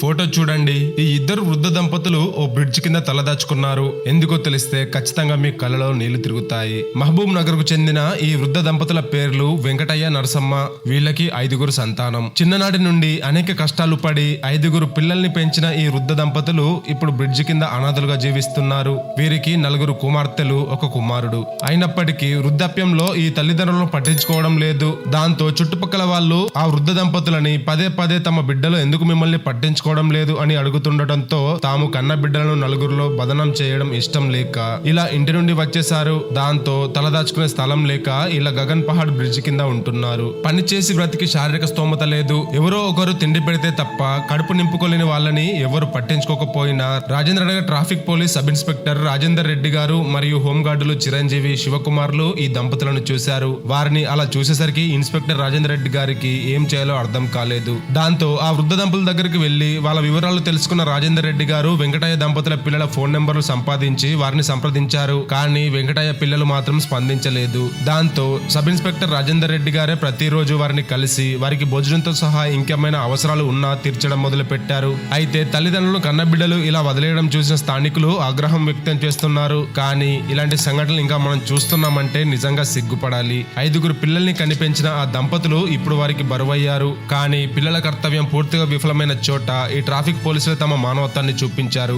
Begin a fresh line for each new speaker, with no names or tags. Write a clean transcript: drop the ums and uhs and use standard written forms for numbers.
Photo చూడండి. ఈ ఇద్దరు వృద్ధ దంపతులు ఓ బ్రిడ్జ్ కింద తలదాచుకున్నారు. ఎందుకో తెలిస్తే ఖచ్చితంగా మీ కళ్ళలో నీళ్లు తిరుగుతాయి. మహబూబ్ నగర్ కు చెందిన ఈ వృద్ధ దంపతుల పేర్లు వెంకటయ్య, నరసమ్మ. వీళ్ళకి 5గురు సంతానం. చిన్ననాటి నుండి అనేక కష్టాలు పడి 5గురు పిల్లల్ని పెంచిన ఈ వృద్ధ దంపతులు ఇప్పుడు బ్రిడ్జ్ కింద అనాథలుగా జీవిస్తున్నారు. వీరికి 4 కుమార్తెలు, 1 కుమారుడు. అయినప్పటికీ వృద్ధాప్యంలో ఈ తల్లిదండ్రులను పట్టించుకోవడం లేదు. దాంతో చుట్టుపక్కల వాళ్ళు ఆ వృద్ధ దంపతులని పదే పదే తమ బిడ్డలు ఎందుకు మిమ్మల్ని పట్టించుకోవడం లేదు అని అడుగుతుండటంతో తాము కన్న బిడ్డలను నలుగురిలో బదనం చేయడం ఇష్టం లేక ఇలా ఇంటి నుండి వచ్చేశారు. దాంతో తలదాచుకునే స్థలం లేక ఇలా గగన్ పహాడ్ బ్రిడ్జ్ కింద ఉంటున్నారు. పని చేసి బ్రతికి శారీరక స్తోమత లేదు. ఎవరో ఒకరు తిండి పెడితే తప్ప కడుపు నింపుకోలేని వాళ్ళని ఎవరు పట్టించుకోకపోయినా Rajendra Nagar traffic police sub inspector Rajender Reddy గారు మరియు హోంగార్డులు చిరంజీవి, శివకుమార్లు ఈ దంపతులను చూశారు. వారిని అలా చూసేసరికి ఇన్స్పెక్టర్ రాజేందర్ రెడ్డి గారికి ఏం చేయాలో అర్థం కాలేదు. దాంతో ఆ వృద్ధ దంపతుల దగ్గరికి వెళ్లి వాళ్ళ వివరాలు తెలుసుకున్న రాజేందర్ రెడ్డి గారు వెంకటయ్య దంపతుల పిల్లల ఫోన్ నెంబర్లు సంపాదించి వారిని సంప్రదించారు. కానీ వెంకటయ్య పిల్లలు మాత్రం స్పందించలేదు. దాంతో సబ్ ఇన్స్పెక్టర్ రాజేందర్ రెడ్డి గారే ప్రతిరోజు వారిని కలిసి వారికి భోజనంతో సహా ఇంకేమైనా అవసరాలు ఉన్నా తీర్చడం మొదలు పెట్టారు. అయితే తల్లిదండ్రులు కన్నబిడ్డలు ఇలా వదిలేయడం చూసిన స్థానికులు ఆగ్రహం వ్యక్తం చేస్తున్నారు. కానీ ఇలాంటి సంఘటనలు ఇంకా మనం చూస్తున్నామంటే నిజంగా సిగ్గుపడాలి. 5గురు పిల్లల్ని కనిపెంచిన ఆ దంపతులు ఇప్పుడు వారికి బరువయ్యారు. కానీ పిల్లల కర్తవ్యం పూర్తిగా విఫలమైన చోట ఈ ట్రాఫిక్ పోలీసులు తమ మానవత్వాన్ని చూపించారు.